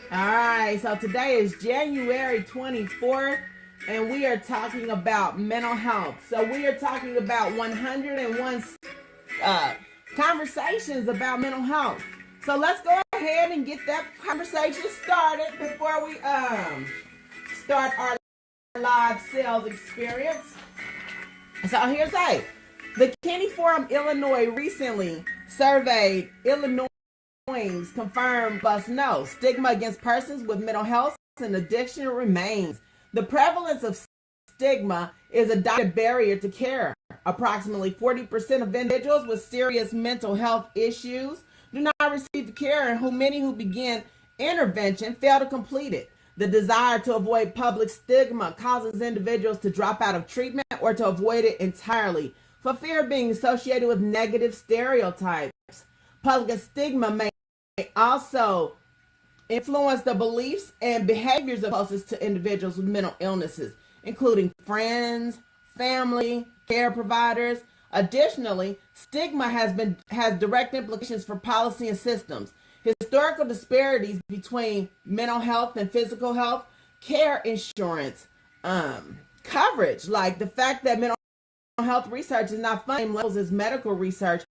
All right, so today is January 24th, and we are talking about mental health. So we are talking about 101 conversations about mental health. So let's go ahead and get that conversation started before we start our live sales experience. So here's the Kennedy Forum Illinois recently surveyed Illinois confirmed but no stigma against persons with mental health and addiction remains. The prevalence of stigma is a direct barrier to care. Approximately 40% of individuals with serious mental health issues do not receive care, and many who begin intervention fail to complete it. The desire to avoid public stigma causes individuals to drop out of treatment or to avoid it entirely for fear of being associated with negative stereotypes. Public stigma may also influence the beliefs and behaviors of closest to individuals with mental illnesses, including friends, family, care providers. Additionally, stigma has direct implications for policy and systems. Historical disparities between mental health and physical health care insurance coverage, like the fact that mental health research is not funded levels as medical research,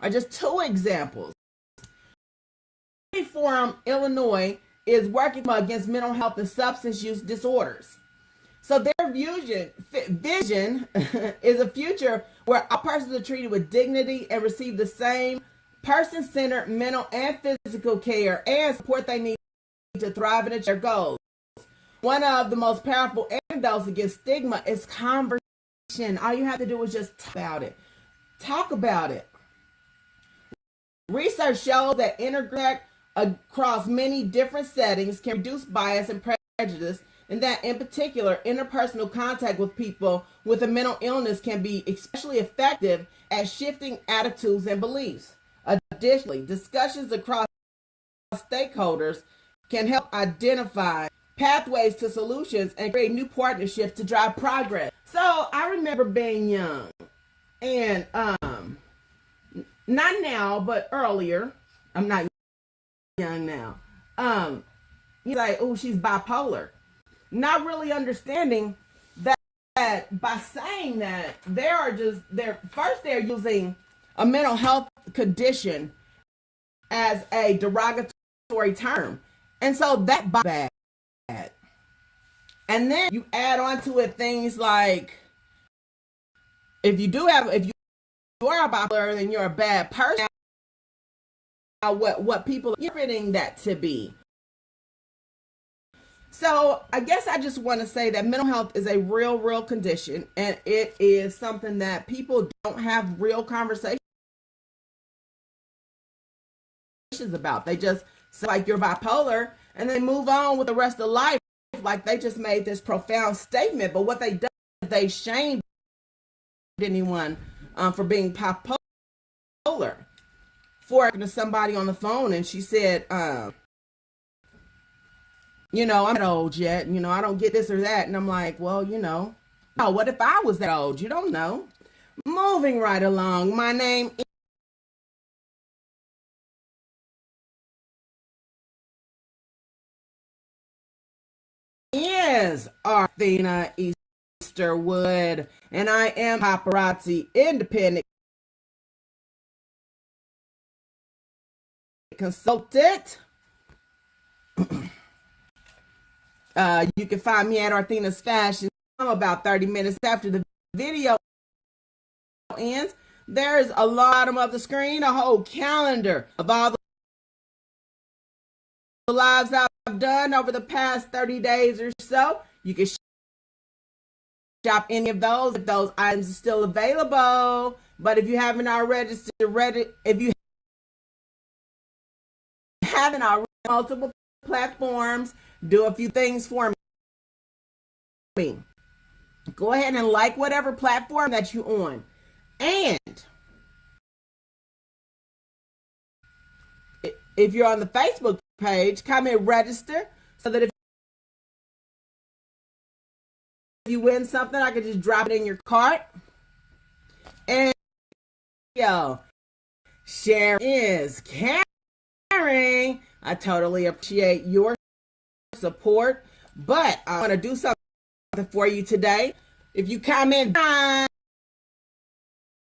are just two examples. Forum Illinois is working against mental health and substance use disorders. So their vision is a future where all persons are treated with dignity and receive the same person-centered mental and physical care and support they need to thrive and achieve their goals. One of the most powerful antidotes against stigma is conversation. All you have to do is just talk about it. Talk about it. Research shows that interact across many different settings can reduce bias and prejudice, and that in particular, interpersonal contact with people with a mental illness can be especially effective at shifting attitudes and beliefs. Additionally, discussions across stakeholders can help identify pathways to solutions and create new partnerships to drive progress. So I remember being young, and not now, but earlier. I'm not young now. He's like, oh, she's bipolar. Not really understanding that by saying that they're using a mental health condition as a derogatory term. And so that bad. And then you add on to it things like if you are bipolar, then you're a bad person. What people are interpreting that to be. So I guess I just want to say that mental health is a real condition, and it is something that people don't have real conversations about. They just say like you're bipolar and then move on with the rest of life like they just made this profound statement. But what they done, they shamed anyone for being bipolar. For to somebody on the phone, and she said, I'm not old yet, I don't get this or that. And I'm like, well, oh, what if I was that old? You don't know. Moving right along, my name is Arthena Easterwood, and I am paparazzi independent consultant. You can find me at ARTHENA'S Fashion. About 30 minutes after the video ends, there's a bottom of the screen, a whole calendar of all the lives I've done over the past 30 days or so. You can shop any of those if those items are still available. But if you haven't already multiple platforms, do a few things for me. Go ahead and like whatever platform that you're on. And if you're on the Facebook page, comment register so that if you win something, I can just drop it in your cart. And sharing is caring. I totally appreciate your support. But I want to do something for you today. If you comment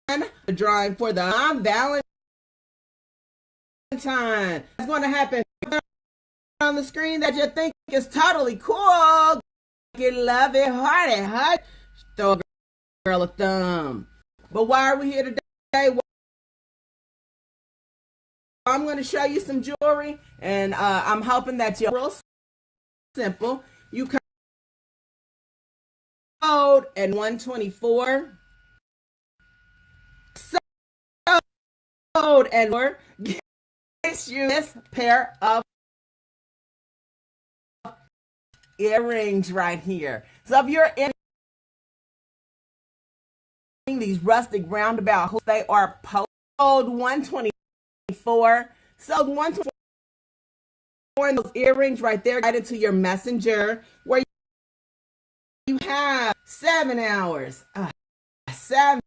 the drawing for the Valentine, it's going to happen on the screen that you think is totally cool. You love it, heart. Throw a girl a thumb. But why are we here today? Well, I'm going to show you some jewelry, and I'm hoping that you're real simple. You code and 124. Code and more gets you this pair of earrings right here. So if you're in these rustic roundabout hoops, they are code 124. So 124 and those earrings right there guided to your messenger where you have 7 hours. 7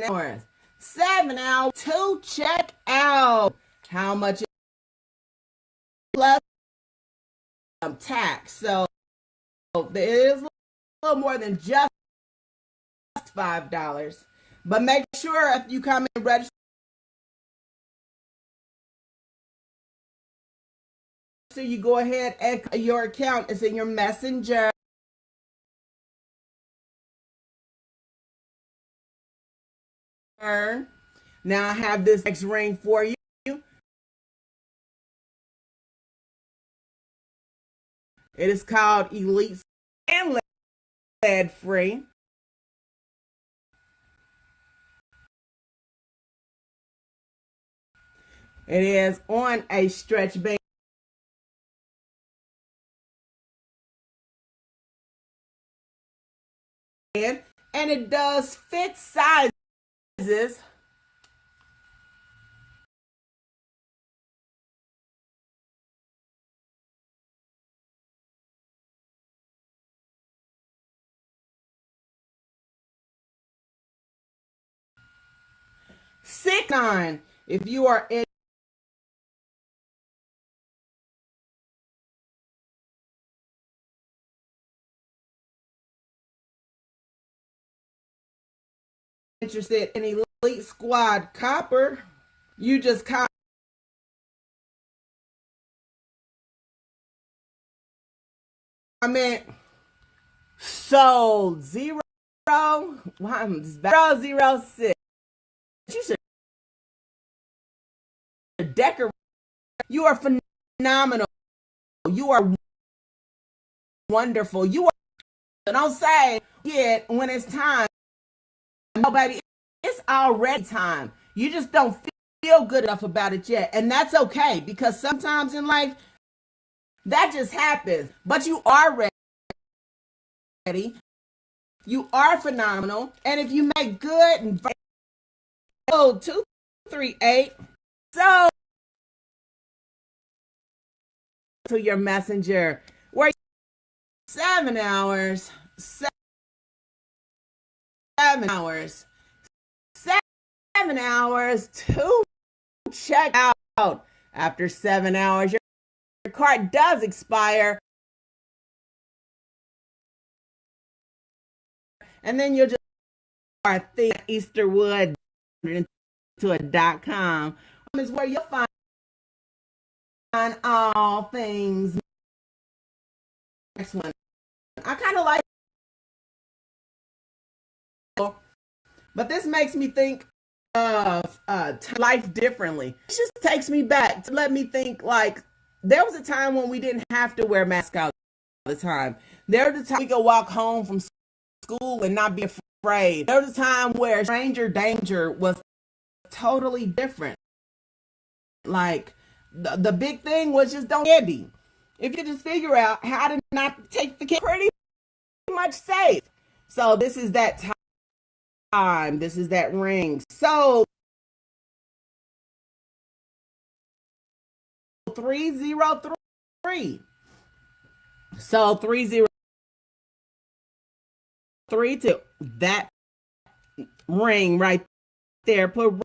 hours. 7 hours to check out how much plus tax. So it is a little more than just $5. But make sure if you come and register, you go ahead and your account is in your messenger. Now I have this next ring for you. It is called Elite and Lead Free. It is on a stretch band. And it does fit sizes. $6.99 if you are interested in Elite Squad Copper. You just comment sold 006. You should decorate. You are phenomenal. You are wonderful. You are. Don't say it when it's time. No, baby, it's already time. You just don't feel good enough about it yet. And that's okay, because sometimes in life, that just happens. But you are ready. You are phenomenal. And if you make good and 238, so to your messenger, where 7 hours, 7 hours, 7 hours to check out. After 7 hours, your card does expire. And then you'll just think Easterwood to a .com is where you'll find all things. Next one. I kind of like, but this makes me think of life differently. It just takes me back to let me think like there was a time when we didn't have to wear masks all the time. There was a time we could walk home from school and not be afraid. There was a time where stranger danger was totally different. Like the big thing was just don't get me. If you just figure out how to not take the kid, pretty much safe. So this is that time. This is that ring. So 303. So 303 to that ring right there. Put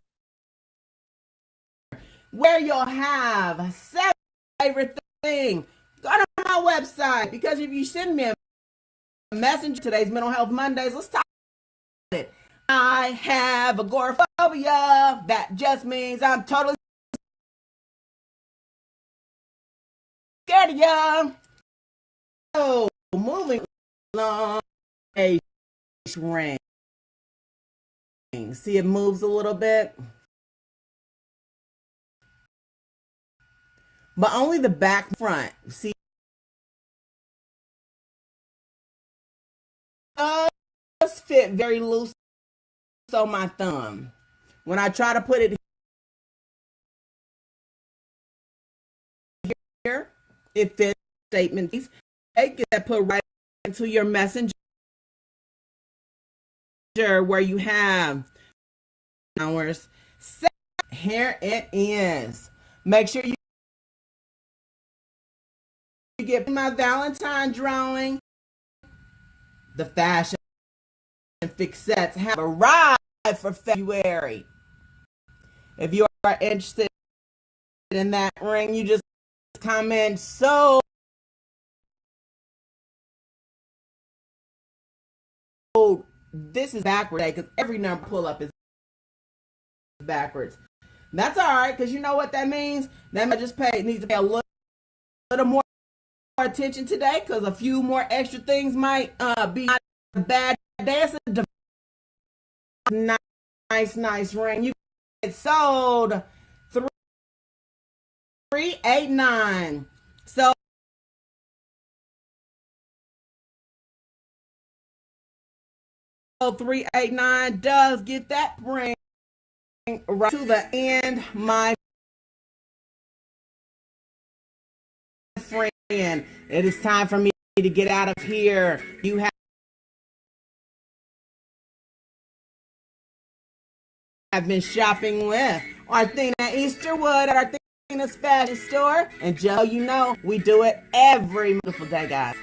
where you'll have 7 favorite things. Go to my website, because if you send me a messenger, today's Mental Health Mondays, let's talk about it. I have agoraphobia. That just means I'm totally scared of you. So, moving along, a ring. See, it moves a little bit, but only the back front. See, does fit very loose on my thumb. When I try to put it here, it fits statement. Take it, put right into your messenger where you have hours. Here it is. Make sure you get my Valentine drawing. The fashion fix sets have arrived for February. If you are interested in that ring, you just comment so. This is backwards because every number pull up is backwards. That's all right, because you know what that means. That might just needs to pay a little more attention today, because a few more extra things might be a bad day. It's a nice ring. You get sold $389. So $389 does get that ring right to the end, my friend. It is time for me to get out of here. You have been shopping with Arthena Easterwood at Arthena's Fashion Store, and Joe, you know we do it every beautiful day, guys.